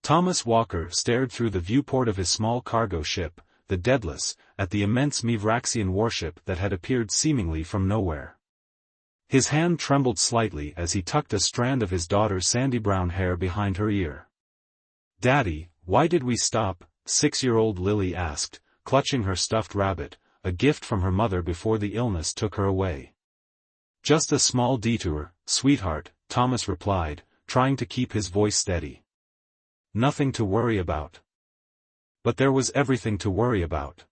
Thomas Walker stared through the viewport of his small cargo ship, the Daedalus, at the immense Mivraxian warship that had appeared seemingly from nowhere. His hand trembled slightly as he tucked a strand of his daughter's sandy-brown hair behind her ear. "Daddy, why did we stop?" 6-year-old Lily asked, clutching her stuffed rabbit, a gift from her mother before the illness took her away. "Just a small detour, sweetheart," Thomas replied, trying to keep his voice steady. "Nothing to worry about." But there was everything to worry about.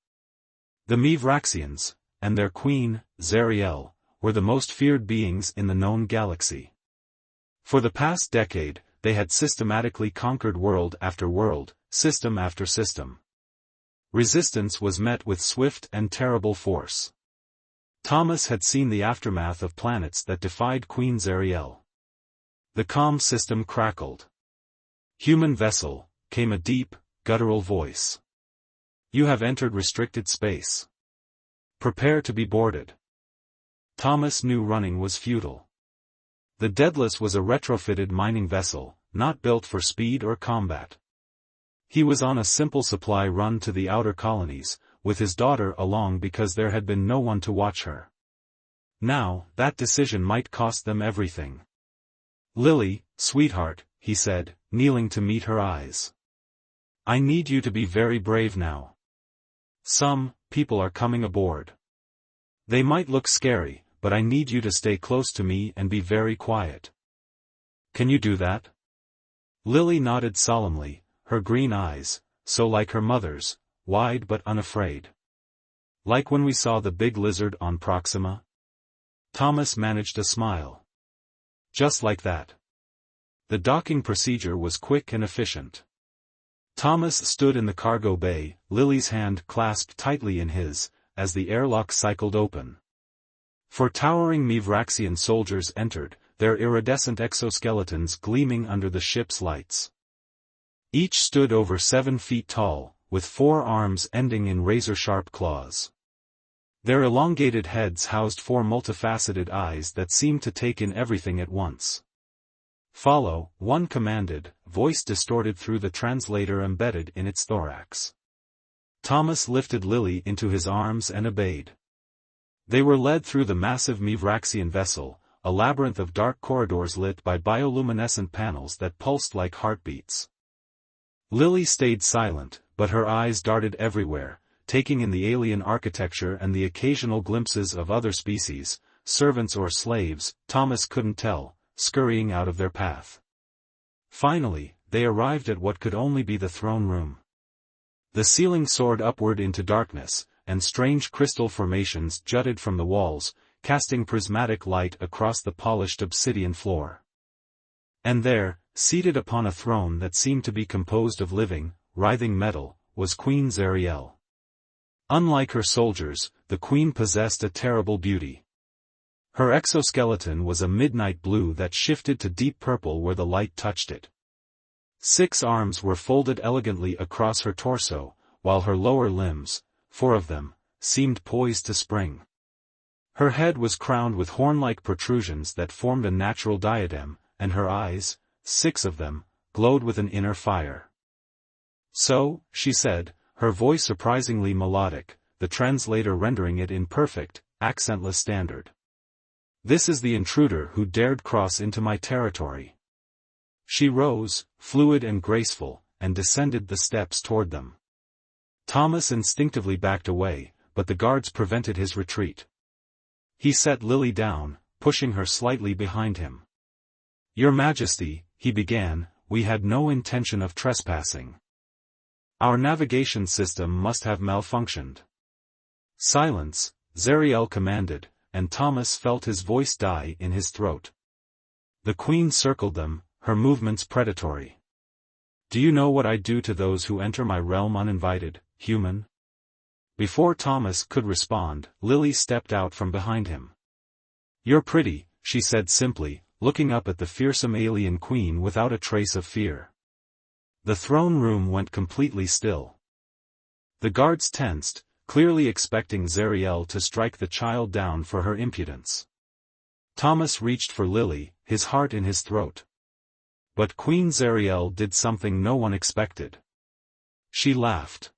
The Mivraxians, and their queen, Zariel, were the most feared beings in the known galaxy. For the past decade, they had systematically conquered world after world, system after system. Resistance was met with swift and terrible force. Thomas had seen the aftermath of planets that defied Queen Zariel. The comm system crackled. "Human vessel," came a deep, guttural voice. "You have entered restricted space. Prepare to be boarded." Thomas knew running was futile. The Daedalus was a retrofitted mining vessel, not built for speed or combat. He was on a simple supply run to the outer colonies, with his daughter along because there had been no one to watch her. Now, that decision might cost them everything. "Lily, sweetheart," he said, kneeling to meet her eyes. "I need you to be very brave now. Some people are coming aboard. They might look scary, but I need you to stay close to me and be very quiet. Can you do that?" Lily nodded solemnly, her green eyes, so like her mother's, wide but unafraid. "Like when we saw the big lizard on Proxima?" Thomas managed a smile. "Just like that." The docking procedure was quick and efficient. Thomas stood in the cargo bay, Lily's hand clasped tightly in his, as the airlock cycled open. Four towering Mivraxian soldiers entered, their iridescent exoskeletons gleaming under the ship's lights. Each stood over 7 feet tall, with 4 arms ending in razor-sharp claws. Their elongated heads housed 4 multifaceted eyes that seemed to take in everything at once. "Follow," one commanded, voice distorted through the translator embedded in its thorax. Thomas lifted Lily into his arms and obeyed. They were led through the massive Mivraxian vessel, a labyrinth of dark corridors lit by bioluminescent panels that pulsed like heartbeats. Lily stayed silent, but her eyes darted everywhere, taking in the alien architecture and the occasional glimpses of other species, servants or slaves, Thomas couldn't tell, scurrying out of their path. Finally, they arrived at what could only be the throne room. The ceiling soared upward into darkness, and strange crystal formations jutted from the walls, casting prismatic light across the polished obsidian floor. And there, seated upon a throne that seemed to be composed of living, writhing metal, was Queen Zariel. Unlike her soldiers, the queen possessed a terrible beauty. Her exoskeleton was a midnight blue that shifted to deep purple where the light touched it. 6 arms were folded elegantly across her torso, while her lower limbs, 4 of them, seemed poised to spring. Her head was crowned with horn-like protrusions that formed a natural diadem, and her eyes, 6 of them, glowed with an inner fire. "So," she said, her voice surprisingly melodic, the translator rendering it in perfect, accentless standard. "This is the intruder who dared cross into my territory." She rose, fluid and graceful, and descended the steps toward them. Thomas instinctively backed away, but the guards prevented his retreat. He set Lily down, pushing her slightly behind him. "Your Majesty," he began, "we had no intention of trespassing. Our navigation system must have malfunctioned." "Silence," Zariel commanded, and Thomas felt his voice die in his throat. The queen circled them, her movements predatory. "Do you know what I do to those who enter my realm uninvited, human?" Before Thomas could respond, Lily stepped out from behind him. "You're pretty," she said simply, looking up at the fearsome alien queen without a trace of fear. The throne room went completely still. The guards tensed, clearly expecting Zariel to strike the child down for her impudence. Thomas reached for Lily, his heart in his throat. But Queen Zariel did something no one expected. She laughed.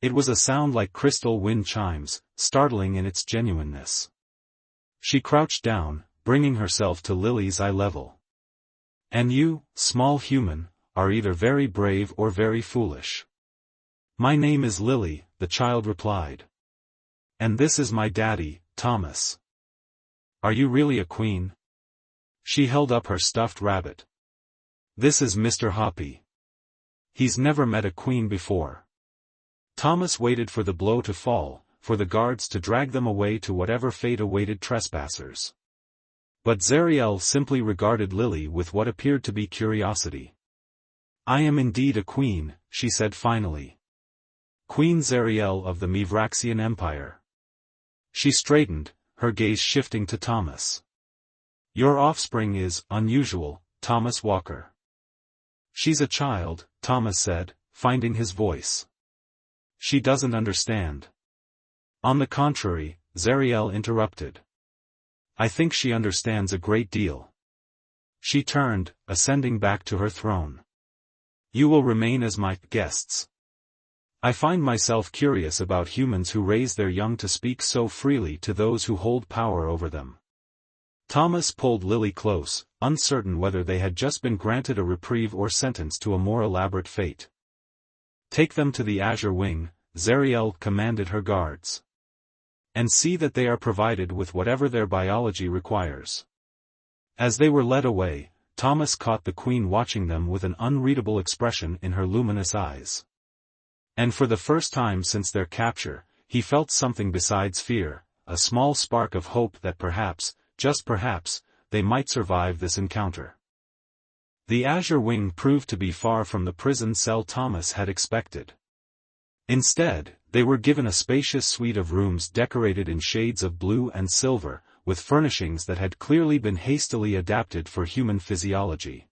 It was a sound like crystal wind chimes, startling in its genuineness. She crouched down, bringing herself to Lily's eye level. "And you, small human, are either very brave or very foolish." "My name is Lily," the child replied. "And this is my daddy, Thomas." "Are you really a queen?" She held up her stuffed rabbit. "This is Mr. Hoppy. He's never met a queen before." Thomas waited for the blow to fall, for the guards to drag them away to whatever fate awaited trespassers. But Zariel simply regarded Lily with what appeared to be curiosity. "I am indeed a queen," she said finally. "Queen Zariel of the Mivraxian Empire." She straightened, her gaze shifting to Thomas. "Your offspring is unusual, Thomas Walker." "She's a child," Thomas said, finding his voice. "She doesn't understand." "On the contrary," Zariel interrupted. "I think she understands a great deal." She turned, ascending back to her throne. "You will remain as my guests. I find myself curious about humans who raise their young to speak so freely to those who hold power over them." Thomas pulled Lily close, uncertain whether they had just been granted a reprieve or sentenced to a more elaborate fate. "Take them to the Azure Wing," Zariel commanded her guards. "And see that they are provided with whatever their biology requires." As they were led away, Thomas caught the Queen watching them with an unreadable expression in her luminous eyes. And for the first time since their capture, he felt something besides fear, a small spark of hope that perhaps, just perhaps, they might survive this encounter. The Azure Wing proved to be far from the prison cell Thomas had expected. Instead, they were given a spacious suite of rooms decorated in shades of blue and silver, with furnishings that had clearly been hastily adapted for human physiology.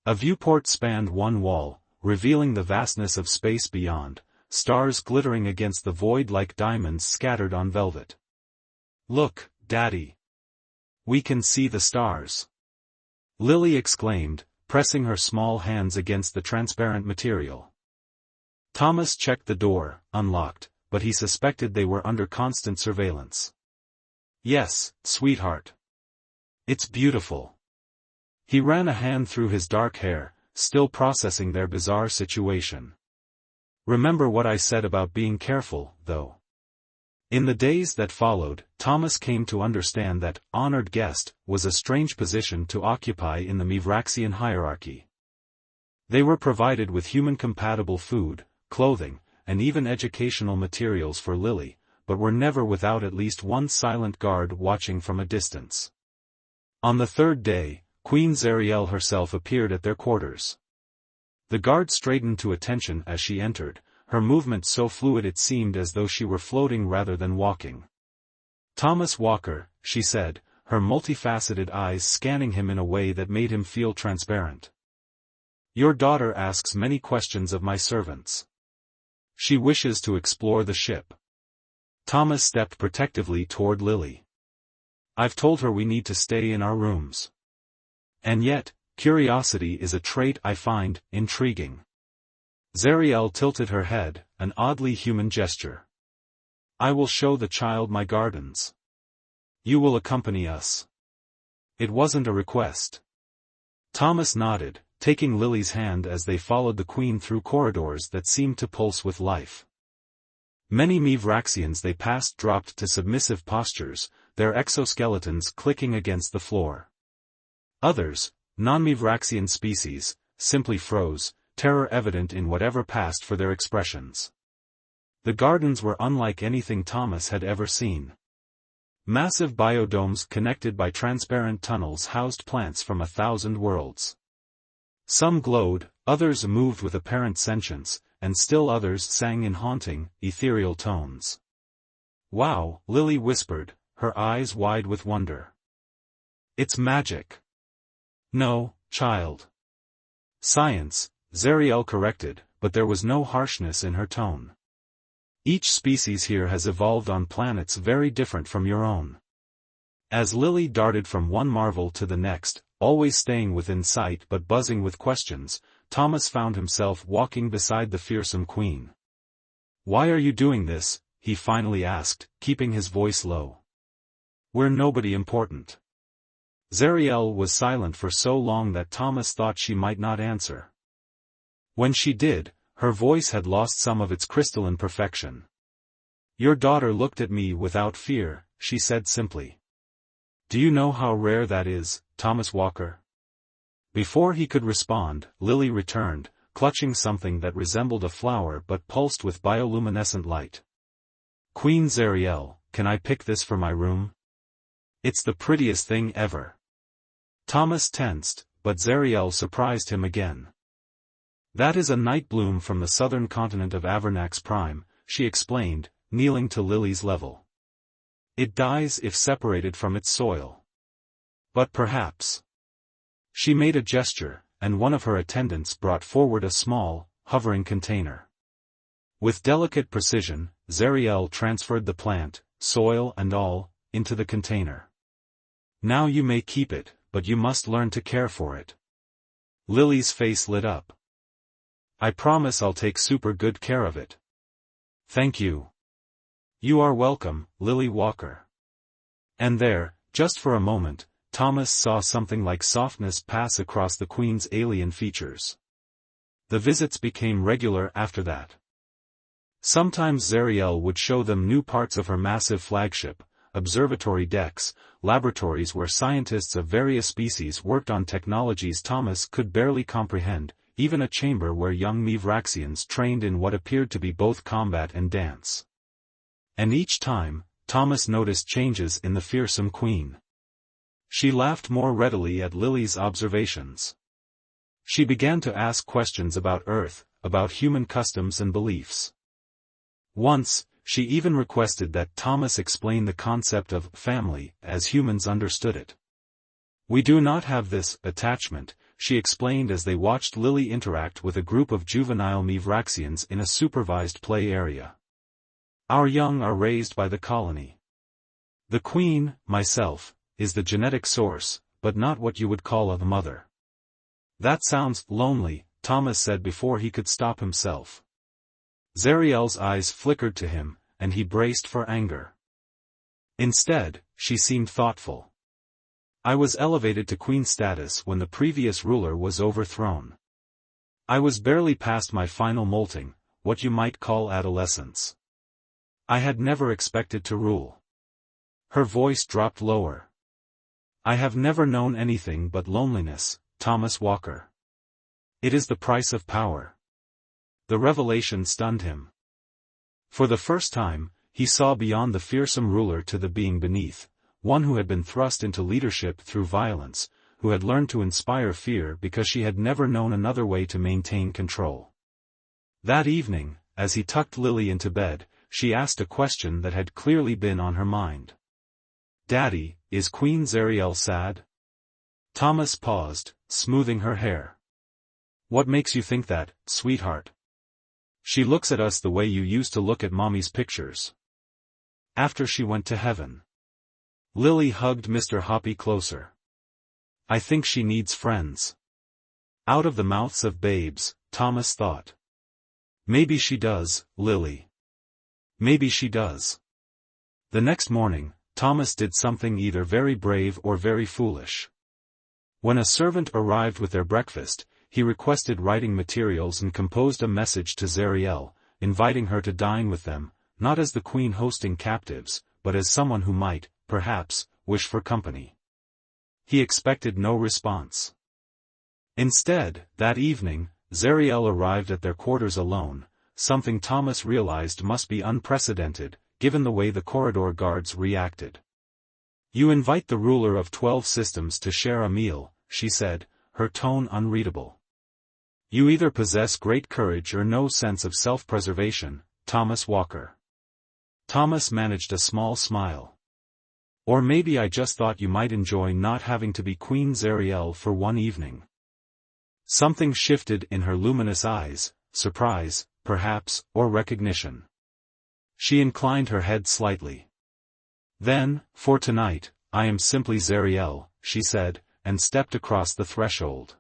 A viewport spanned one wall, revealing the vastness of space beyond, stars glittering against the void like diamonds scattered on velvet. "Look, Daddy. We can see the stars," Lily exclaimed, pressing her small hands against the transparent material. Thomas checked the door, unlocked, but he suspected they were under constant surveillance. "Yes, sweetheart. It's beautiful." He ran a hand through his dark hair, still processing their bizarre situation. "Remember what I said about being careful, though." In the days that followed, Thomas came to understand that honored guest was a strange position to occupy in the Mivraxian hierarchy. They were provided with human-compatible food, clothing, and even educational materials for Lily, but were never without at least one silent guard watching from a distance. On the third day, Queen Zariel herself appeared at their quarters. The guard straightened to attention as she entered, her movement so fluid it seemed as though she were floating rather than walking. "Thomas Walker," she said, her multifaceted eyes scanning him in a way that made him feel transparent. "Your daughter asks many questions of my servants. She wishes to explore the ship." Thomas stepped protectively toward Lily. "I've told her we need to stay in our rooms. And yet, curiosity is a trait I find intriguing." Zariel tilted her head, an oddly human gesture. "I will show the child my gardens. You will accompany us." It wasn't a request. Thomas nodded, taking Lily's hand as they followed the Queen through corridors that seemed to pulse with life. Many Mivraxians they passed dropped to submissive postures, their exoskeletons clicking against the floor. Others, non-Mivraxian species, simply froze, terror evident in whatever passed for their expressions. The gardens were unlike anything Thomas had ever seen. Massive biodomes connected by transparent tunnels housed plants from 1,000 worlds. Some glowed, others moved with apparent sentience, and still others sang in haunting, ethereal tones. "Wow," Lily whispered, her eyes wide with wonder. "It's magic." "No, child. Science," Zariel corrected, but there was no harshness in her tone. "Each species here has evolved on planets very different from your own." As Lily darted from one marvel to the next, always staying within sight but buzzing with questions, Thomas found himself walking beside the fearsome queen. "Why are you doing this?" he finally asked, keeping his voice low. "We're nobody important." Zariel was silent for so long that Thomas thought she might not answer. When she did, her voice had lost some of its crystalline perfection. "Your daughter looked at me without fear," she said simply. "Do you know how rare that is, Thomas Walker?" Before he could respond, Lily returned, clutching something that resembled a flower but pulsed with bioluminescent light. "Queen Zariel, can I pick this for my room? It's the prettiest thing ever." Thomas tensed, but Zariel surprised him again. "That is a night bloom from the southern continent of Avernax Prime," she explained, kneeling to Lily's level. "It dies if separated from its soil. But perhaps—" She made a gesture, and one of her attendants brought forward a small, hovering container. With delicate precision, Zariel transferred the plant, soil and all, into the container. "Now you may keep it, but you must learn to care for it." Lily's face lit up. "I promise I'll take super good care of it." "Thank you." "You are welcome, Lily Walker." And there, just for a moment, Thomas saw something like softness pass across the Queen's alien features. The visits became regular after that. Sometimes Zariel would show them new parts of her massive flagship, observatory decks, laboratories where scientists of various species worked on technologies Thomas could barely comprehend, even a chamber where young Mivraxians trained in what appeared to be both combat and dance. And each time, Thomas noticed changes in the fearsome queen. She laughed more readily at Lily's observations. She began to ask questions about Earth, about human customs and beliefs. Once, she even requested that Thomas explain the concept of family as humans understood it. "We do not have this attachment," she explained as they watched Lily interact with a group of juvenile Mivraxians in a supervised play area. "Our young are raised by the colony. The queen, myself, is the genetic source, but not what you would call a mother." "That sounds lonely," Thomas said before he could stop himself. Zariel's eyes flickered to him, and he braced for anger. Instead, she seemed thoughtful. "I was elevated to queen status when the previous ruler was overthrown. I was barely past my final molting, what you might call adolescence. I had never expected to rule." Her voice dropped lower. "I have never known anything but loneliness, Thomas Walker. It is the price of power." The revelation stunned him. For the first time, he saw beyond the fearsome ruler to the being beneath, one who had been thrust into leadership through violence, who had learned to inspire fear because she had never known another way to maintain control. That evening, as he tucked Lily into bed, she asked a question that had clearly been on her mind. "Daddy, is Queen Zariel sad?" Thomas paused, smoothing her hair. "What makes you think that, sweetheart? She looks at us the way you used to look at Mommy's pictures. After she went to heaven." Lily hugged Mr. Hoppy closer. "I think she needs friends." Out of the mouths of babes, Thomas thought. "Maybe she does, Lily. Maybe she does." The next morning, Thomas did something either very brave or very foolish. When a servant arrived with their breakfast, he requested writing materials and composed a message to Zariel, inviting her to dine with them, not as the queen hosting captives, but as someone who might, perhaps, wish for company. He expected no response. Instead, that evening, Zariel arrived at their quarters alone, something Thomas realized must be unprecedented, given the way the corridor guards reacted. "You invite the ruler of 12 systems to share a meal," she said, her tone unreadable. "You either possess great courage or no sense of self-preservation, Thomas Walker." Thomas managed a small smile. "Or maybe I just thought you might enjoy not having to be Queen Zariel for one evening." Something shifted in her luminous eyes, surprise, perhaps, or recognition. She inclined her head slightly. "Then, for tonight, I am simply Zariel," she said, and stepped across the threshold.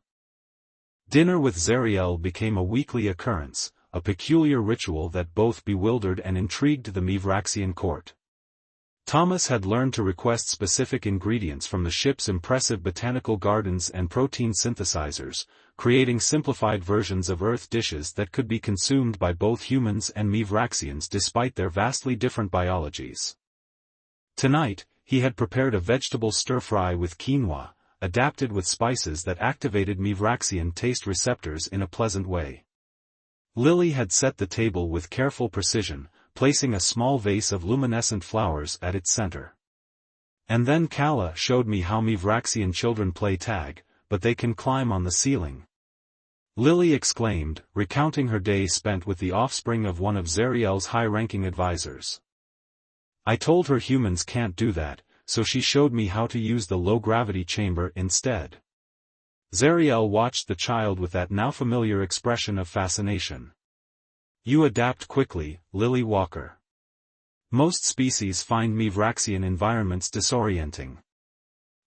Dinner with Zariel became a weekly occurrence, a peculiar ritual that both bewildered and intrigued the Mivraxian court. Thomas had learned to request specific ingredients from the ship's impressive botanical gardens and protein synthesizers, creating simplified versions of Earth dishes that could be consumed by both humans and Mivraxians despite their vastly different biologies. Tonight, he had prepared a vegetable stir-fry with quinoa, adapted with spices that activated Mivraxian taste receptors in a pleasant way. Lily had set the table with careful precision, placing a small vase of luminescent flowers at its center. And then Kala showed me how Mivraxian children play tag, but they can climb on the ceiling. Lily exclaimed, recounting her day spent with the offspring of one of Zariel's high-ranking advisors. I told her humans can't do that, so she showed me how to use the low-gravity chamber instead. Zariel watched the child with that now familiar expression of fascination. You adapt quickly, Lily Walker. Most species find Mivraxian environments disorienting.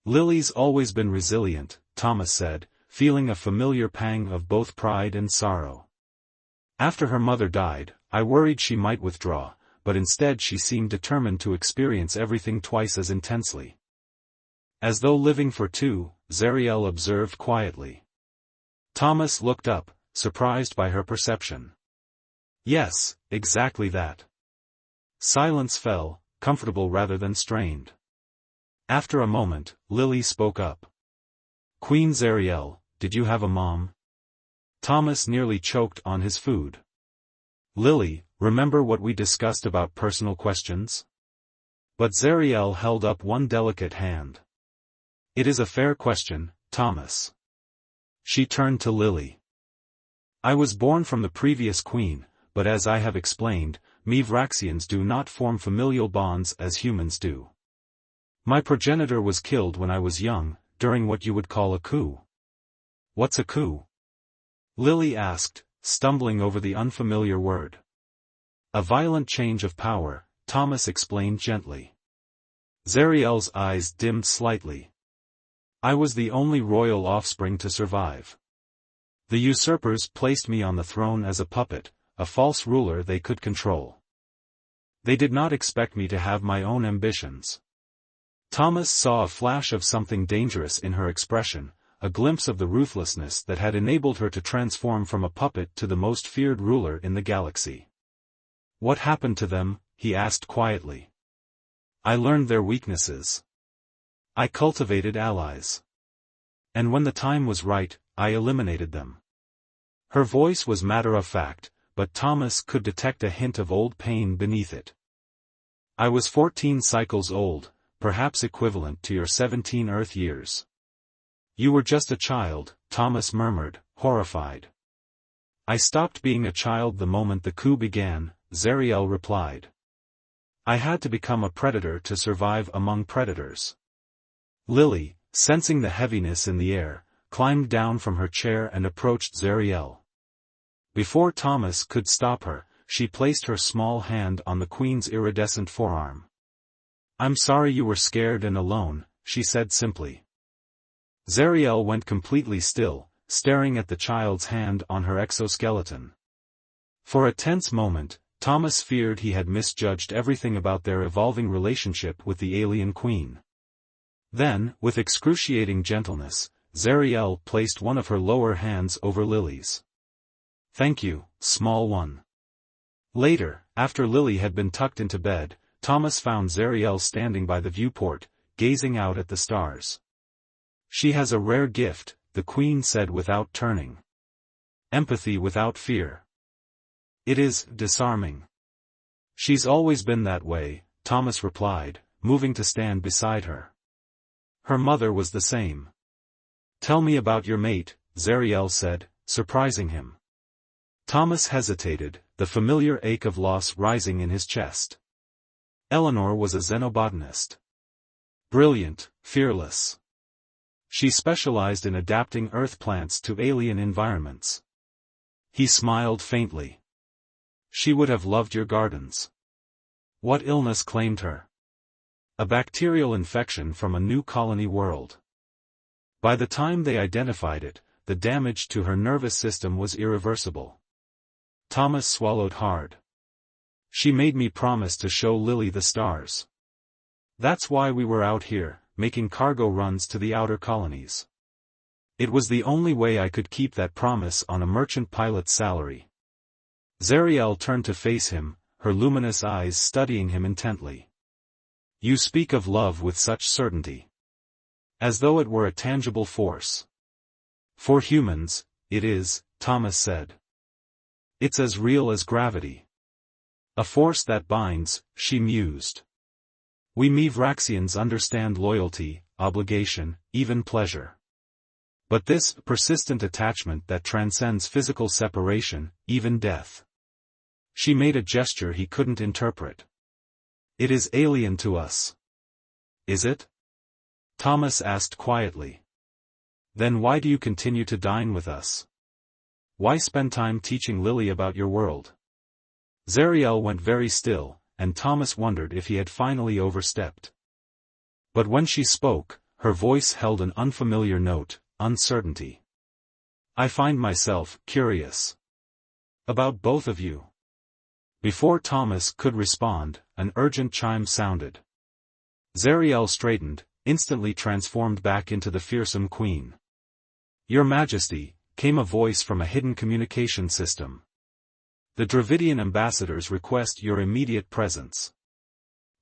Lily's always been resilient, Thomas said, feeling a familiar pang of both pride and sorrow. After her mother died, I worried she might withdraw, but instead she seemed determined to experience everything twice as intensely. As though living for two, Zariel observed quietly. Thomas looked up, surprised by her perception. Yes, exactly that. Silence fell, comfortable rather than strained. After a moment, Lily spoke up. Queen Zariel, did you have a mom? Thomas nearly choked on his food. Lily, remember what we discussed about personal questions? But Zariel held up one delicate hand. It is a fair question, Thomas. She turned to Lily. I was born from the previous queen, but as I have explained, Mivraxians do not form familial bonds as humans do. My progenitor was killed when I was young, during what you would call a coup. What's a coup? Lily asked, stumbling over the unfamiliar word. A violent change of power, Thomas explained gently. Zariel's eyes dimmed slightly. I was the only royal offspring to survive. The usurpers placed me on the throne as a puppet, a false ruler they could control. They did not expect me to have my own ambitions. Thomas saw a flash of something dangerous in her expression, a glimpse of the ruthlessness that had enabled her to transform from a puppet to the most feared ruler in the galaxy. What happened to them? He asked quietly. I learned their weaknesses. I cultivated allies. And when the time was right, I eliminated them. Her voice was matter-of-fact, but Thomas could detect a hint of old pain beneath it. I was 14 cycles old, perhaps equivalent to your 17 Earth years. You were just a child, Thomas murmured, horrified. I stopped being a child the moment the coup began, Zariel replied. I had to become a predator to survive among predators. Lily, sensing the heaviness in the air, climbed down from her chair and approached Zariel. Before Thomas could stop her, she placed her small hand on the queen's iridescent forearm. I'm sorry you were scared and alone, she said simply. Zariel went completely still, staring at the child's hand on her exoskeleton. For a tense moment, Thomas feared he had misjudged everything about their evolving relationship with the alien queen. Then, with excruciating gentleness, Zariel placed one of her lower hands over Lily's. Thank you, small one. Later, after Lily had been tucked into bed, Thomas found Zariel standing by the viewport, gazing out at the stars. She has a rare gift, the queen said without turning. Empathy without fear. It is disarming. She's always been that way, Thomas replied, moving to stand beside her. Her mother was the same. Tell me about your mate, Zariel said, surprising him. Thomas hesitated, the familiar ache of loss rising in his chest. Eleanor was a xenobotanist. Brilliant, fearless. She specialized in adapting earth plants to alien environments. He smiled faintly. She would have loved your gardens. What illness claimed her? A bacterial infection from a new colony world. By the time they identified it, the damage to her nervous system was irreversible. Thomas swallowed hard. She made me promise to show Lily the stars. That's why we were out here, making cargo runs to the outer colonies. It was the only way I could keep that promise on a merchant pilot's salary. Zariel turned to face him, her luminous eyes studying him intently. You speak of love with such certainty. As though it were a tangible force. For humans, it is, Thomas said. It's as real as gravity. A force that binds, she mused. We Mivraxians understand loyalty, obligation, even pleasure. But this persistent attachment that transcends physical separation, even death. She made a gesture he couldn't interpret. It is alien to us. Is it? Thomas asked quietly. Then why do you continue to dine with us? Why spend time teaching Lily about your world? Zariel went very still, and Thomas wondered if he had finally overstepped. But when she spoke, her voice held an unfamiliar note, uncertainty. I find myself curious. About both of you. Before Thomas could respond, an urgent chime sounded. Zariel straightened, instantly transformed back into the fearsome queen. Your Majesty, came a voice from a hidden communication system. The Dravidian ambassadors request your immediate presence.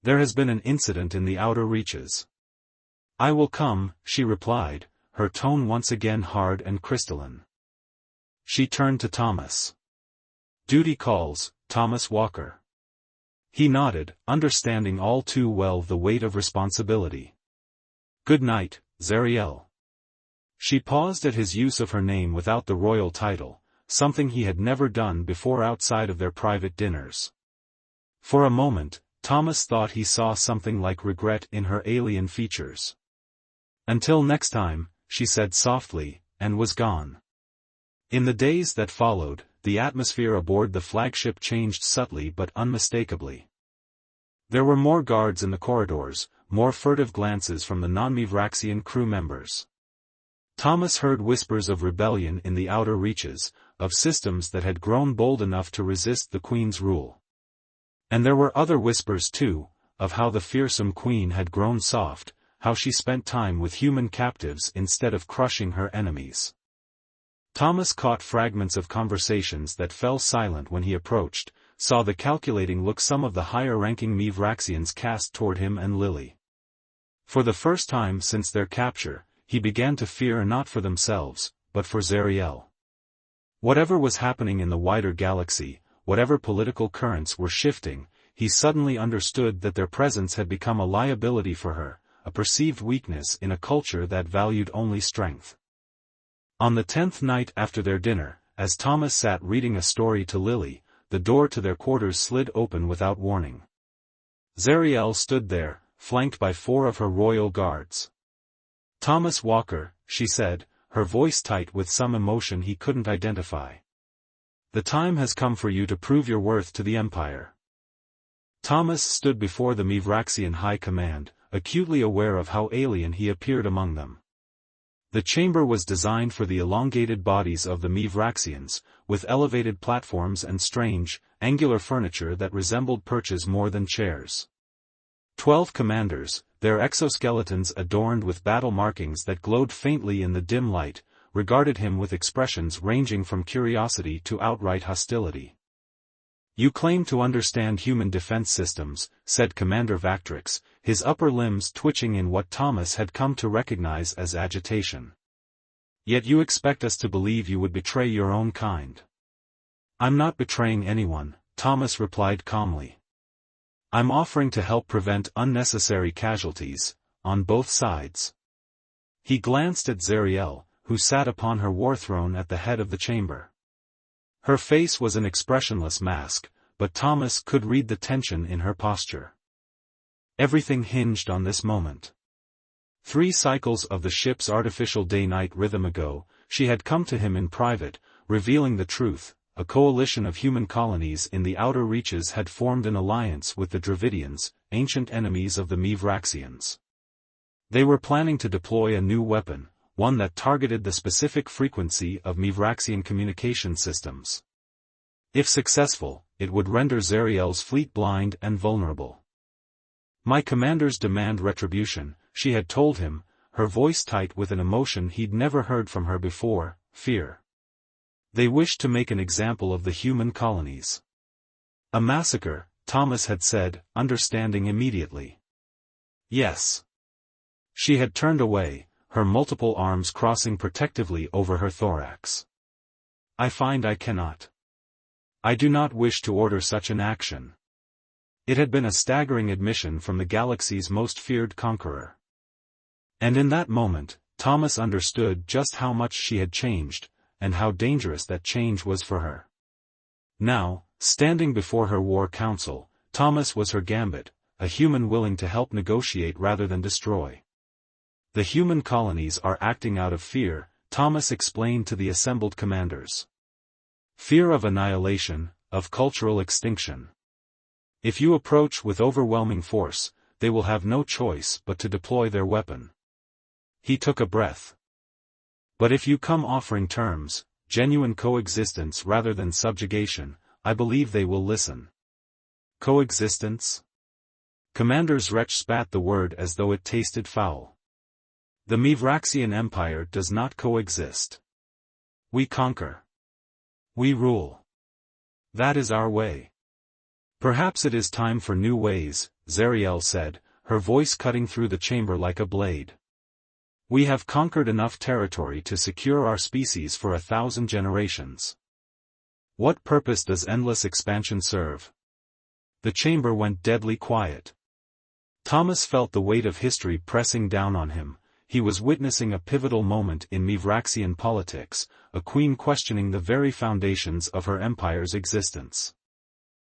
There has been an incident in the outer reaches. I will come, she replied, her tone once again hard and crystalline. She turned to Thomas. Duty calls, Thomas Walker. He nodded, understanding all too well the weight of responsibility. Good night, Zariel. She paused at his use of her name without the royal title, something he had never done before outside of their private dinners. For a moment, Thomas thought he saw something like regret in her alien features. Until next time, she said softly, and was gone. In the days that followed, the atmosphere aboard the flagship changed subtly but unmistakably. There were more guards in the corridors, more furtive glances from the non-Mivraxian crew members. Thomas heard whispers of rebellion in the outer reaches, of systems that had grown bold enough to resist the Queen's rule. And there were other whispers too, of how the fearsome Queen had grown soft, how she spent time with human captives instead of crushing her enemies. Thomas caught fragments of conversations that fell silent when he approached, saw the calculating look some of the higher-ranking Mivraxians cast toward him and Lily. For the first time since their capture, he began to fear not for themselves, but for Zariel. Whatever was happening in the wider galaxy, whatever political currents were shifting, he suddenly understood that their presence had become a liability for her, a perceived weakness in a culture that valued only strength. On the 10th night after their dinner, as Thomas sat reading a story to Lily, the door to their quarters slid open without warning. Zariel stood there, flanked by 4 of her royal guards. Thomas Walker, she said, her voice tight with some emotion he couldn't identify. The time has come for you to prove your worth to the Empire. Thomas stood before the Mivraxian High Command, acutely aware of how alien he appeared among them. The chamber was designed for the elongated bodies of the Mivraxians, with elevated platforms and strange, angular furniture that resembled perches more than chairs. 12 commanders, their exoskeletons adorned with battle markings that glowed faintly in the dim light, regarded him with expressions ranging from curiosity to outright hostility. You claim to understand human defense systems, said Commander Vactrix, his upper limbs twitching in what Thomas had come to recognize as agitation. Yet you expect us to believe you would betray your own kind. I'm not betraying anyone, Thomas replied calmly. I'm offering to help prevent unnecessary casualties, on both sides. He glanced at Zariel, who sat upon her war throne at the head of the chamber. Her face was an expressionless mask, but Thomas could read the tension in her posture. Everything hinged on this moment. 3 cycles of the ship's artificial day-night rhythm ago, she had come to him in private, revealing the truth. A coalition of human colonies in the outer reaches had formed an alliance with the Dravidians, ancient enemies of the Mivraxians. They were planning to deploy a new weapon, one that targeted the specific frequency of Mivraxian communication systems. If successful, it would render Zariel's fleet blind and vulnerable. "My commanders demand retribution," she had told him, her voice tight with an emotion he'd never heard from her before, fear. "They wish to make an example of the human colonies." "A massacre," Thomas had said, understanding immediately. "Yes." She had turned away, her multiple arms crossing protectively over her thorax. "I find I cannot. I do not wish to order such an action." It had been a staggering admission from the galaxy's most feared conqueror. And in that moment, Thomas understood just how much she had changed, and how dangerous that change was for her. Now, standing before her war council, Thomas was her gambit, a human willing to help negotiate rather than destroy. "The human colonies are acting out of fear," Thomas explained to the assembled commanders. "Fear of annihilation, of cultural extinction. If you approach with overwhelming force, they will have no choice but to deploy their weapon." He took a breath. "But if you come offering terms, genuine coexistence rather than subjugation, I believe they will listen." "Coexistence?" Commander Zrech spat the word as though it tasted foul. "The Mivraxian Empire does not coexist. We conquer. We rule. That is our way." "Perhaps it is time for new ways," Zariel said, her voice cutting through the chamber like a blade. "We have conquered enough territory to secure our species for 1,000 generations. What purpose does endless expansion serve?" The chamber went deadly quiet. Thomas felt the weight of history pressing down on him. He was witnessing a pivotal moment in Mivraxian politics, a queen questioning the very foundations of her empire's existence.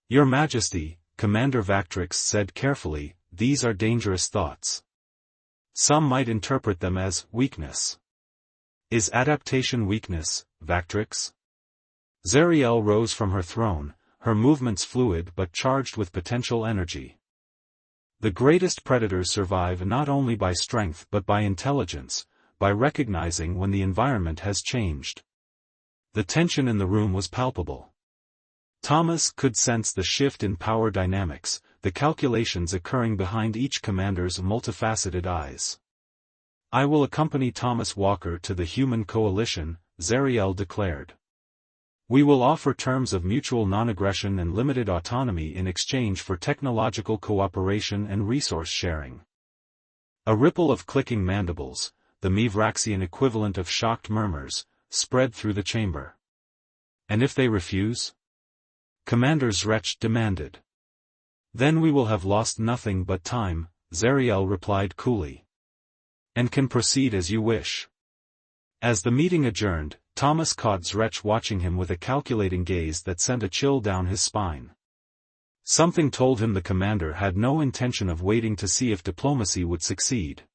"Your Majesty," Commander Vactrix said carefully, "these are dangerous thoughts. Some might interpret them as weakness." "Is adaptation weakness, Vactrix?" Zariel rose from her throne, her movements fluid but charged with potential energy. "The greatest predators survive not only by strength but by intelligence, by recognizing when the environment has changed." The tension in the room was palpable. Thomas could sense the shift in power dynamics, the calculations occurring behind each commander's multifaceted eyes. "I will accompany Thomas Walker to the Human Coalition," Zariel declared. "We will offer terms of mutual non-aggression and limited autonomy in exchange for technological cooperation and resource sharing." A ripple of clicking mandibles, the Mivraxian equivalent of shocked murmurs, spread through the chamber. "And if they refuse?" Commander Zrech demanded. "Then we will have lost nothing but time," Zariel replied coolly. "And can proceed as you wish." As the meeting adjourned, Thomas caught Zrech watching him with a calculating gaze that sent a chill down his spine. Something told him the commander had no intention of waiting to see if diplomacy would succeed.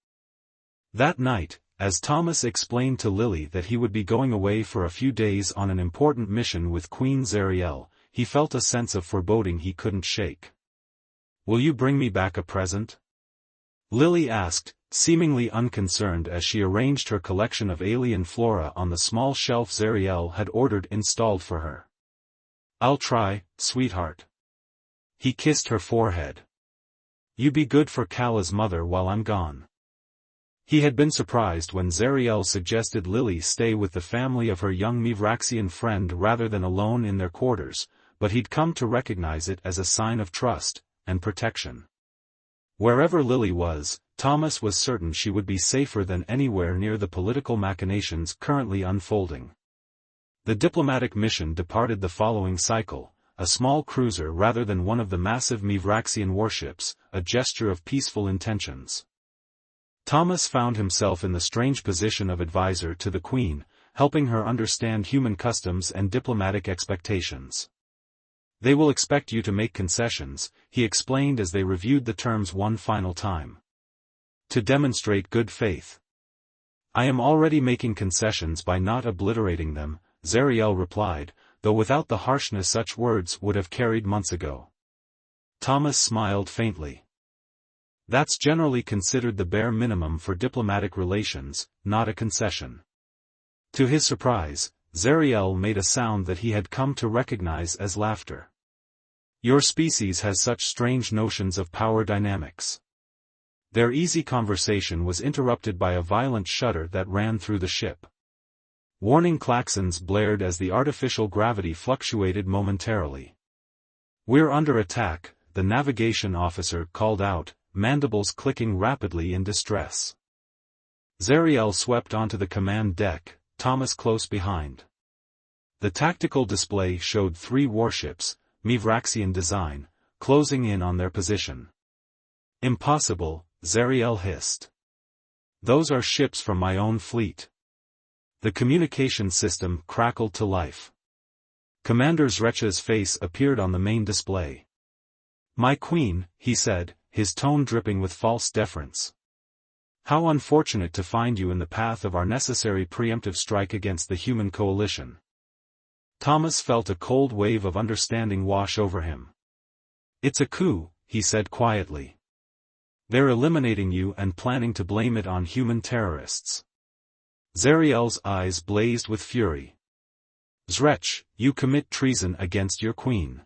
That night, as Thomas explained to Lily that he would be going away for a few days on an important mission with Queen Zariel, he felt a sense of foreboding he couldn't shake. "Will you bring me back a present?" Lily asked, seemingly unconcerned as she arranged her collection of alien flora on the small shelf Zariel had ordered installed for her. "I'll try, sweetheart." He kissed her forehead. "You be good for Kala's mother while I'm gone." He had been surprised when Zariel suggested Lily stay with the family of her young Mivraxian friend rather than alone in their quarters, but he'd come to recognize it as a sign of trust and protection. Wherever Lily was, Thomas was certain she would be safer than anywhere near the political machinations currently unfolding. The diplomatic mission departed the following cycle, a small cruiser rather than one of the massive Mivraxian warships, a gesture of peaceful intentions. Thomas found himself in the strange position of advisor to the Queen, helping her understand human customs and diplomatic expectations. "They will expect you to make concessions," he explained as they reviewed the terms one final time. "To demonstrate good faith." "I am already making concessions by not obliterating them," Zariel replied, though without the harshness such words would have carried months ago. Thomas smiled faintly. That's generally considered the bare minimum for diplomatic relations, not a concession. To his surprise, Zariel made a sound that he had come to recognize as laughter. Your species has such strange notions of power dynamics. Their easy conversation was interrupted by a violent shudder that ran through the ship. Warning klaxons blared as the artificial gravity fluctuated momentarily. "We're under attack," the navigation officer called out, mandibles clicking rapidly in distress. Zariel swept onto the command deck, Thomas close behind. The tactical display showed 3 warships, Mivraxian design, closing in on their position. "Impossible," Zariel hissed. "Those are ships from my own fleet." The communication system crackled to life. Commander Zrech's face appeared on the main display. "My queen," he said, his tone dripping with false deference. "How unfortunate to find you in the path of our necessary preemptive strike against the human coalition." Thomas felt a cold wave of understanding wash over him. "It's a coup," he said quietly. "They're eliminating you and planning to blame it on human terrorists." Zariel's eyes blazed with fury. "Zrech, you commit treason against your queen.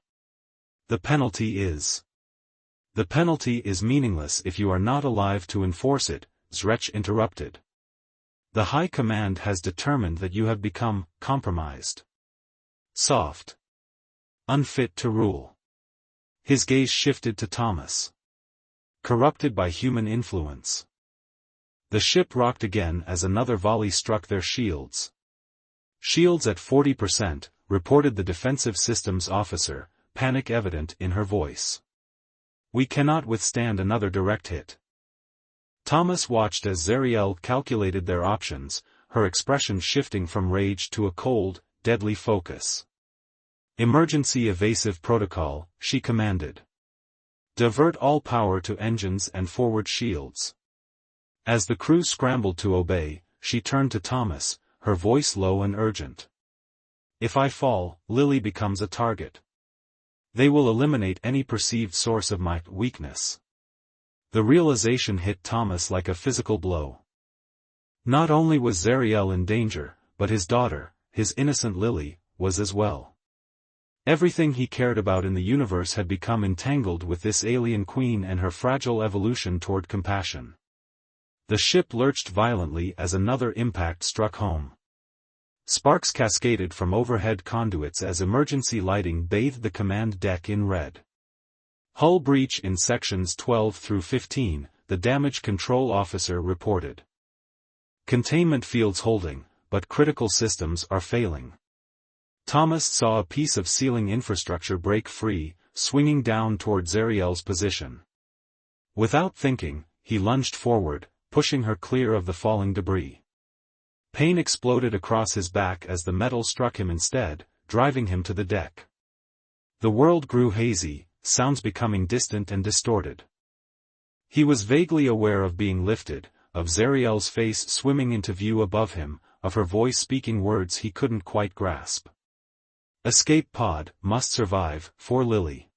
The penalty is..." "The penalty is meaningless if you are not alive to enforce it," Zrech interrupted. "The High Command has determined that you have become compromised. Soft. Unfit to rule." His gaze shifted to Thomas. "Corrupted by human influence." The ship rocked again as another volley struck their shields. "Shields at 40%, reported the defensive systems officer, panic evident in her voice. "We cannot withstand another direct hit." Thomas watched as Zariel calculated their options, her expression shifting from rage to a cold, deadly focus. "Emergency evasive protocol," she commanded. "Divert all power to engines and forward shields." As the crew scrambled to obey, she turned to Thomas, her voice low and urgent. "If I fall, Lily becomes a target. They will eliminate any perceived source of my weakness." The realization hit Thomas like a physical blow. Not only was Zariel in danger, but his daughter, his innocent Lily, was as well. Everything he cared about in the universe had become entangled with this alien queen and her fragile evolution toward compassion. The ship lurched violently as another impact struck home. Sparks cascaded from overhead conduits as emergency lighting bathed the command deck in red. "Hull breach in sections 12 through 15, the damage control officer reported. Containment fields holding, but critical systems are failing." Thomas saw a piece of ceiling infrastructure break free, swinging down toward Zariel's position. Without thinking, he lunged forward, pushing her clear of the falling debris. Pain exploded across his back as the metal struck him instead, driving him to the deck. The world grew hazy, sounds becoming distant and distorted. He was vaguely aware of being lifted, of Zariel's face swimming into view above him, of her voice speaking words he couldn't quite grasp. "Escape pod, must survive, for Lily."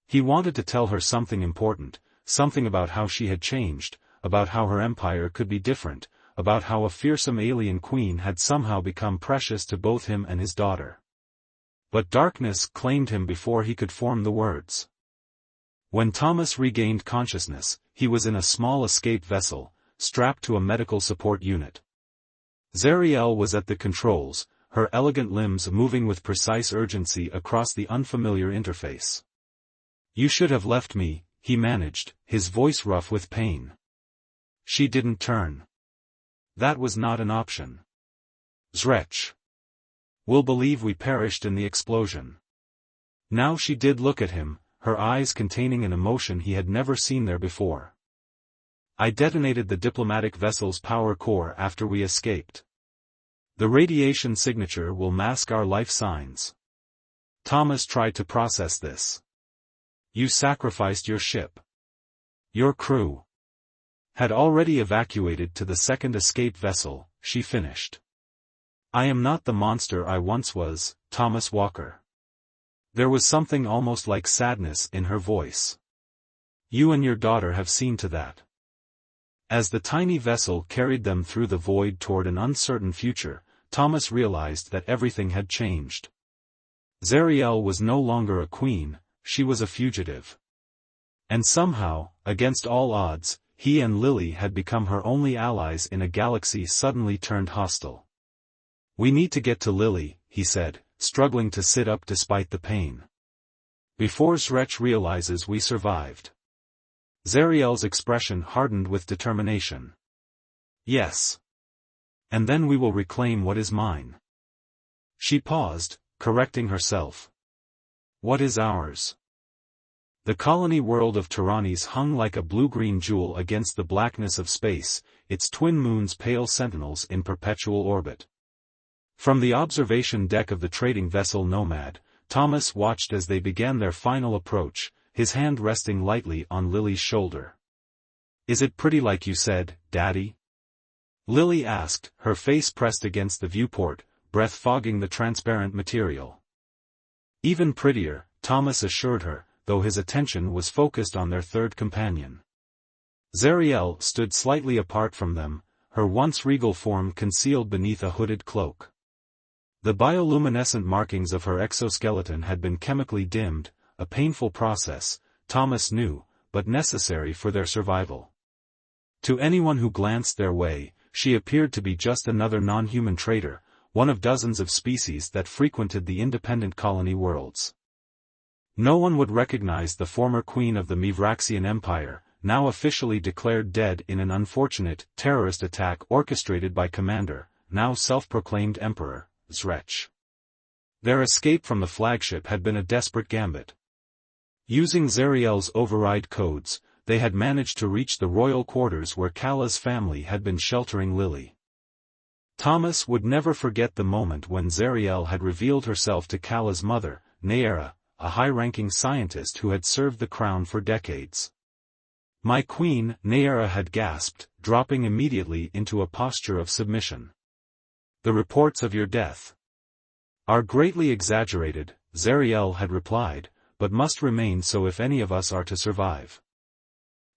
He wanted to tell her something important, something about how she had changed, about how her empire could be different, about how a fearsome alien queen had somehow become precious to both him and his daughter. But darkness claimed him before he could form the words. When Thomas regained consciousness, he was in a small escape vessel, strapped to a medical support unit. Zariel was at the controls, her elegant limbs moving with precise urgency across the unfamiliar interface. "You should have left me," he managed, his voice rough with pain. She didn't turn. That was not an option. "Zrech will believe we perished in the explosion." Now she did look at him, her eyes containing an emotion he had never seen there before. "I detonated the diplomatic vessel's power core after we escaped. The radiation signature will mask our life signs." Thomas tried to process this. "You sacrificed your ship. Your crew had already evacuated to the second escape vessel," she finished. "I am not the monster I once was, Thomas Walker." There was something almost like sadness in her voice. You and your daughter have seen to that. As the tiny vessel carried them through the void toward an uncertain future, Thomas realized that everything had changed. Zariel was no longer a queen, she was a fugitive. And somehow, against all odds, he and Lily had become her only allies in a galaxy suddenly turned hostile. We need to get to Lily, he said, struggling to sit up despite the pain. Before Zrech realizes we survived. Zariel's expression hardened with determination. Yes. And then we will reclaim what is mine. She paused, correcting herself. What is ours? The colony world of Tyrannis hung like a blue-green jewel against the blackness of space, its twin moons pale sentinels in perpetual orbit. From the observation deck of the trading vessel Nomad, Thomas watched as they began their final approach, his hand resting lightly on Lily's shoulder. Is it pretty like you said, Daddy? Lily asked, her face pressed against the viewport, breath fogging the transparent material. Even prettier, Thomas assured her, though his attention was focused on their third companion. Zariel stood slightly apart from them, her once regal form concealed beneath a hooded cloak. The bioluminescent markings of her exoskeleton had been chemically dimmed, a painful process, Thomas knew, but necessary for their survival. To anyone who glanced their way, she appeared to be just another non-human trader, one of dozens of species that frequented the independent colony worlds. No one would recognize the former queen of the Mivraxian Empire, now officially declared dead in an unfortunate, terrorist attack orchestrated by Commander, now self-proclaimed Emperor, Zrech. Their escape from the flagship had been a desperate gambit. Using Zariel's override codes, they had managed to reach the royal quarters where Kala's family had been sheltering Lily. Thomas would never forget the moment when Zariel had revealed herself to Kala's mother, Nayera, a high-ranking scientist who had served the crown for decades. My queen, Nayera had gasped, dropping immediately into a posture of submission. The reports of your death are greatly exaggerated, Zariel had replied, but must remain so if any of us are to survive.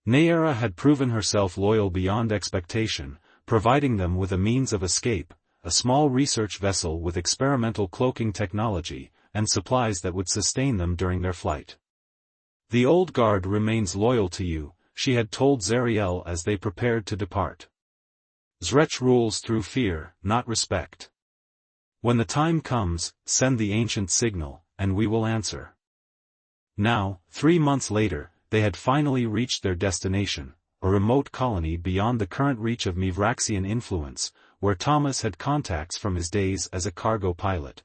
Nayera had proven herself loyal beyond expectation, providing them with a means of escape, a small research vessel with experimental cloaking technology, and supplies that would sustain them during their flight. The old guard remains loyal to you, she had told Zariel as they prepared to depart. Zrech rules through fear, not respect. When the time comes, send the ancient signal, and we will answer. Now, 3 months later, they had finally reached their destination, a remote colony beyond the current reach of Mivraxian influence, where Thomas had contacts from his days as a cargo pilot.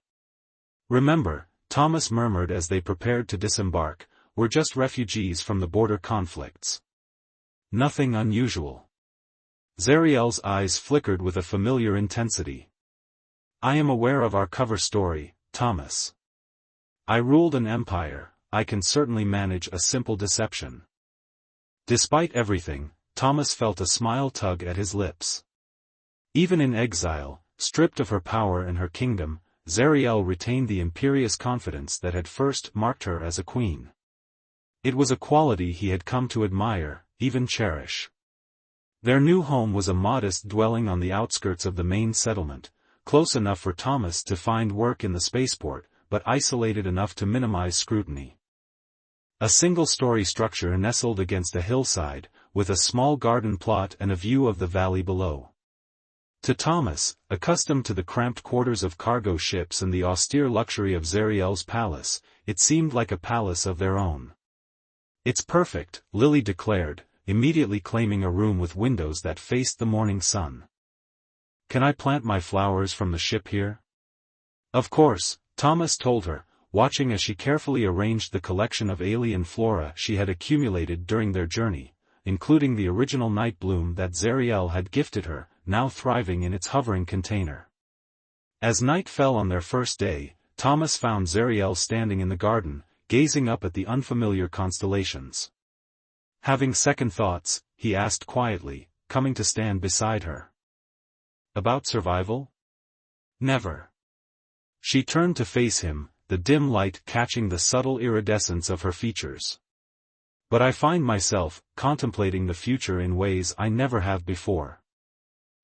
Remember, Thomas murmured as they prepared to disembark, we're just refugees from the border conflicts. Nothing unusual. Zariel's eyes flickered with a familiar intensity. I am aware of our cover story, Thomas. I ruled an empire, I can certainly manage a simple deception. Despite everything, Thomas felt a smile tug at his lips. Even in exile, stripped of her power and her kingdom, Zariel retained the imperious confidence that had first marked her as a queen. It was a quality he had come to admire, even cherish. Their new home was a modest dwelling on the outskirts of the main settlement, close enough for Thomas to find work in the spaceport, but isolated enough to minimize scrutiny. A single-story structure nestled against a hillside, with a small garden plot and a view of the valley below. To Thomas, accustomed to the cramped quarters of cargo ships and the austere luxury of Zariel's palace, it seemed like a palace of their own. It's perfect, Lily declared, immediately claiming a room with windows that faced the morning sun. Can I plant my flowers from the ship here? Of course, Thomas told her, watching as she carefully arranged the collection of alien flora she had accumulated during their journey, including the original night bloom that Zariel had gifted her, now thriving in its hovering container. As night fell on their first day, Thomas found Zariel standing in the garden, gazing up at the unfamiliar constellations. Having second thoughts, he asked quietly, coming to stand beside her. About survival? Never. She turned to face him, the dim light catching the subtle iridescence of her features. But I find myself contemplating the future in ways I never have before.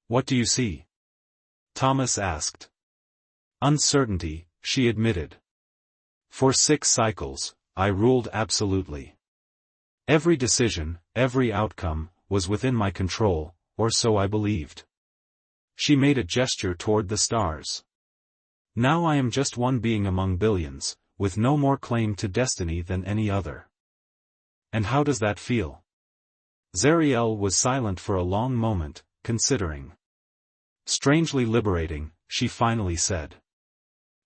What do you see? Thomas asked. Uncertainty, she admitted. For 6 cycles, I ruled absolutely. Every decision, every outcome, was within my control, or so I believed. She made a gesture toward the stars. Now I am just one being among billions, with no more claim to destiny than any other. And how does that feel? Zariel was silent for a long moment, considering. Strangely liberating, she finally said.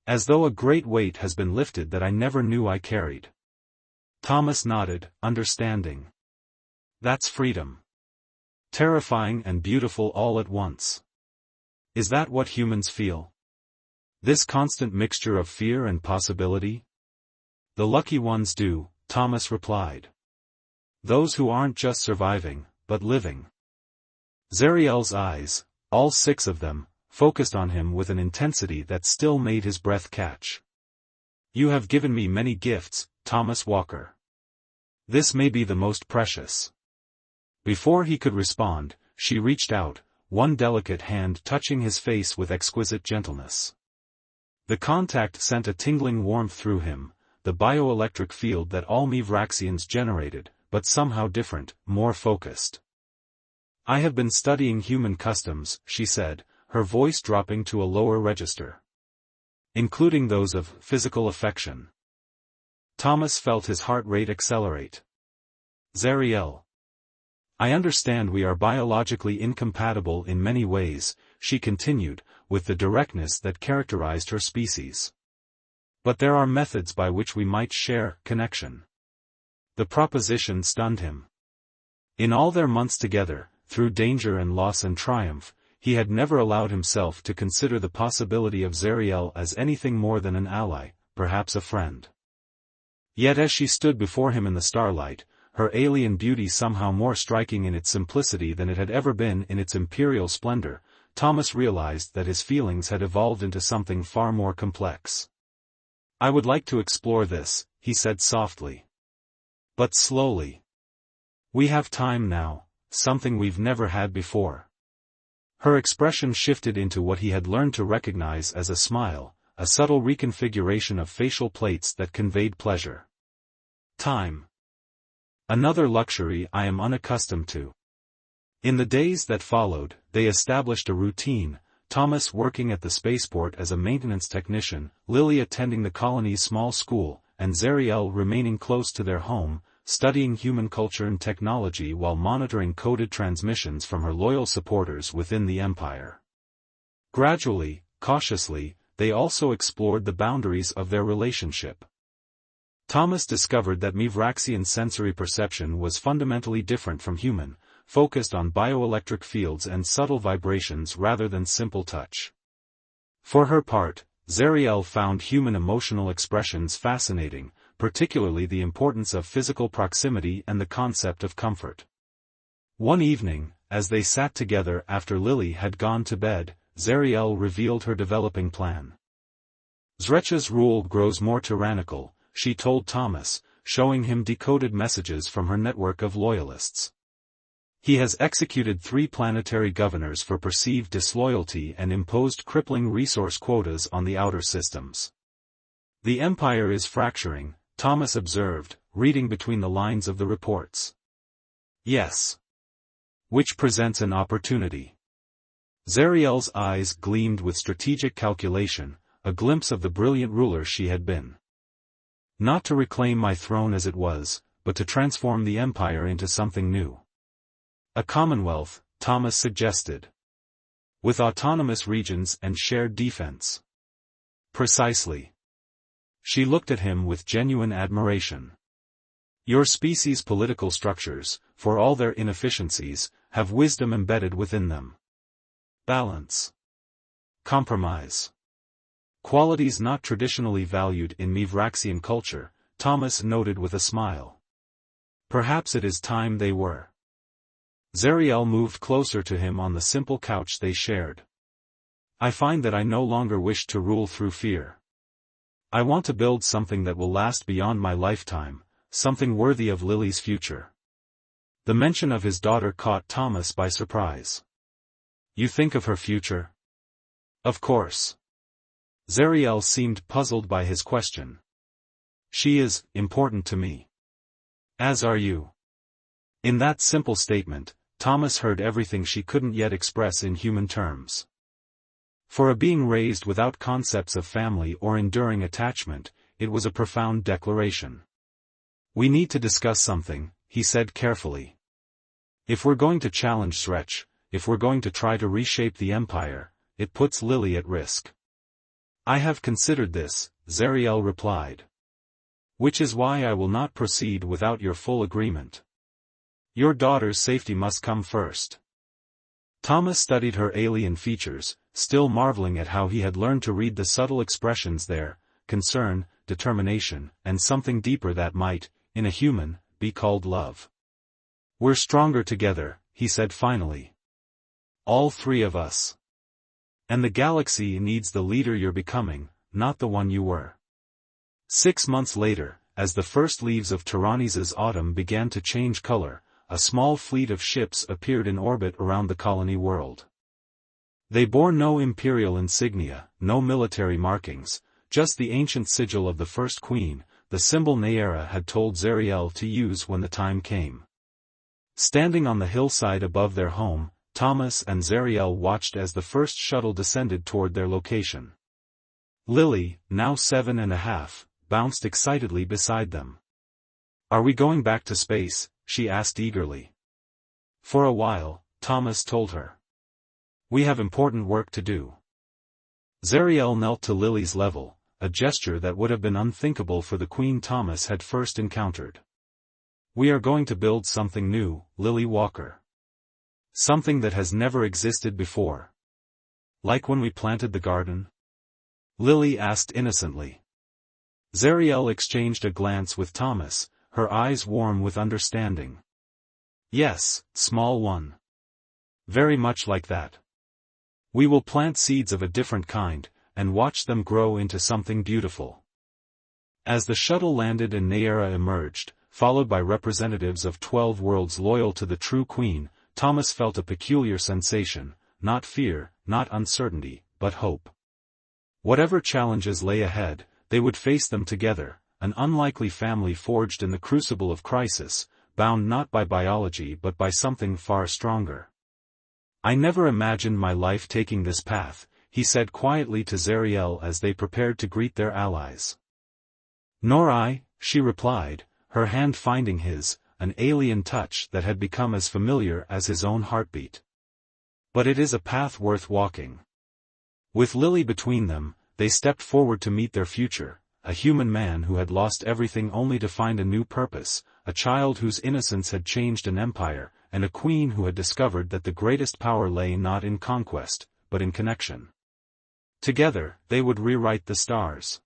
As though a great weight has been lifted that I never knew I carried. Thomas nodded, understanding. That's freedom. Terrifying and beautiful all at once. Is that what humans feel? This constant mixture of fear and possibility? The lucky ones do, Thomas replied. Those who aren't just surviving, but living. Zariel's eyes, all 6 of them, focused on him with an intensity that still made his breath catch. You have given me many gifts, Thomas Walker. This may be the most precious. Before he could respond, she reached out, one delicate hand touching his face with exquisite gentleness. The contact sent a tingling warmth through him, the bioelectric field that all Mivraxians generated, but somehow different, more focused. I have been studying human customs, she said, her voice dropping to a lower register. Including those of physical affection. Thomas felt his heart rate accelerate. Zariel. I understand we are biologically incompatible in many ways, she continued, with the directness that characterized her species. But there are methods by which we might share connection. The proposition stunned him. In all their months together, through danger and loss and triumph, he had never allowed himself to consider the possibility of Zariel as anything more than an ally, perhaps a friend. Yet as she stood before him in the starlight, her alien beauty somehow more striking in its simplicity than it had ever been in its imperial splendor, Thomas realized that his feelings had evolved into something far more complex. I would like to explore this, he said softly. But slowly. We have time now, something we've never had before. Her expression shifted into what he had learned to recognize as a smile, a subtle reconfiguration of facial plates that conveyed pleasure. Time. Another luxury I am unaccustomed to. In the days that followed, they established a routine, Thomas working at the spaceport as a maintenance technician, Lily attending the colony's small school, and Zariel remaining close to their home, studying human culture and technology while monitoring coded transmissions from her loyal supporters within the Empire. Gradually, cautiously, they also explored the boundaries of their relationship. Thomas discovered that Mivraxian sensory perception was fundamentally different from human, focused on bioelectric fields and subtle vibrations rather than simple touch. For her part, Zariel found human emotional expressions fascinating, particularly the importance of physical proximity and the concept of comfort. One evening, as they sat together after Lily had gone to bed, Zariel revealed her developing plan. Zrecha's rule grows more tyrannical, she told Thomas, showing him decoded messages from her network of loyalists. He has executed 3 planetary governors for perceived disloyalty and imposed crippling resource quotas on the outer systems. The Empire is fracturing, Thomas observed, reading between the lines of the reports. Yes. Which presents an opportunity. Zariel's eyes gleamed with strategic calculation, a glimpse of the brilliant ruler she had been. Not to reclaim my throne as it was, but to transform the Empire into something new. A commonwealth, Thomas suggested. With autonomous regions and shared defense. Precisely. She looked at him with genuine admiration. Your species' political structures, for all their inefficiencies, have wisdom embedded within them. Balance. Compromise. Qualities not traditionally valued in Mivraxian culture, Thomas noted with a smile. Perhaps it is time they were. Zariel moved closer to him on the simple couch they shared. I find that I no longer wish to rule through fear. I want to build something that will last beyond my lifetime, something worthy of Lily's future. The mention of his daughter caught Thomas by surprise. You think of her future? Of course. Zariel seemed puzzled by his question. She is important to me. As are you. In that simple statement, Thomas heard everything she couldn't yet express in human terms. For a being raised without concepts of family or enduring attachment, it was a profound declaration. We need to discuss something, he said carefully. If we're going to challenge Sretch, if we're going to try to reshape the Empire, it puts Lily at risk. I have considered this, Zariel replied. Which is why I will not proceed without your full agreement. Your daughter's safety must come first. Thomas studied her alien features, still marveling at how he had learned to read the subtle expressions there, concern, determination, and something deeper that might, in a human, be called love. We're stronger together, he said finally. All three of us. And the galaxy needs the leader you're becoming, not the one you were. 6 months later, as the first leaves of Tyrannisa's autumn began to change color, a small fleet of ships appeared in orbit around the colony world. They bore no imperial insignia, no military markings, just the ancient sigil of the first queen, the symbol Nayera had told Zariel to use when the time came. Standing on the hillside above their home, Thomas and Zariel watched as the first shuttle descended toward their location. Lily, now 7.5, bounced excitedly beside them. Are we going back to space? She asked eagerly. For a while, Thomas told her. We have important work to do. Zariel knelt to Lily's level, a gesture that would have been unthinkable for the Queen Thomas had first encountered. We are going to build something new, Lily Walker. Something that has never existed before. Like when we planted the garden? Lily asked innocently. Zariel exchanged a glance with Thomas, her eyes warm with understanding. Yes, small one. Very much like that. We will plant seeds of a different kind, and watch them grow into something beautiful. As the shuttle landed and Nayera emerged, followed by representatives of 12 worlds loyal to the true queen, Thomas felt a peculiar sensation, not fear, not uncertainty, but hope. Whatever challenges lay ahead, they would face them together, an unlikely family forged in the crucible of crisis, bound not by biology but by something far stronger. I never imagined my life taking this path, he said quietly to Zariel as they prepared to greet their allies. Nor I, she replied, her hand finding his, an alien touch that had become as familiar as his own heartbeat. But it is a path worth walking. With Lily between them, they stepped forward to meet their future, a human man who had lost everything only to find a new purpose, a child whose innocence had changed an empire, and a queen who had discovered that the greatest power lay not in conquest, but in connection. Together, they would rewrite the stars.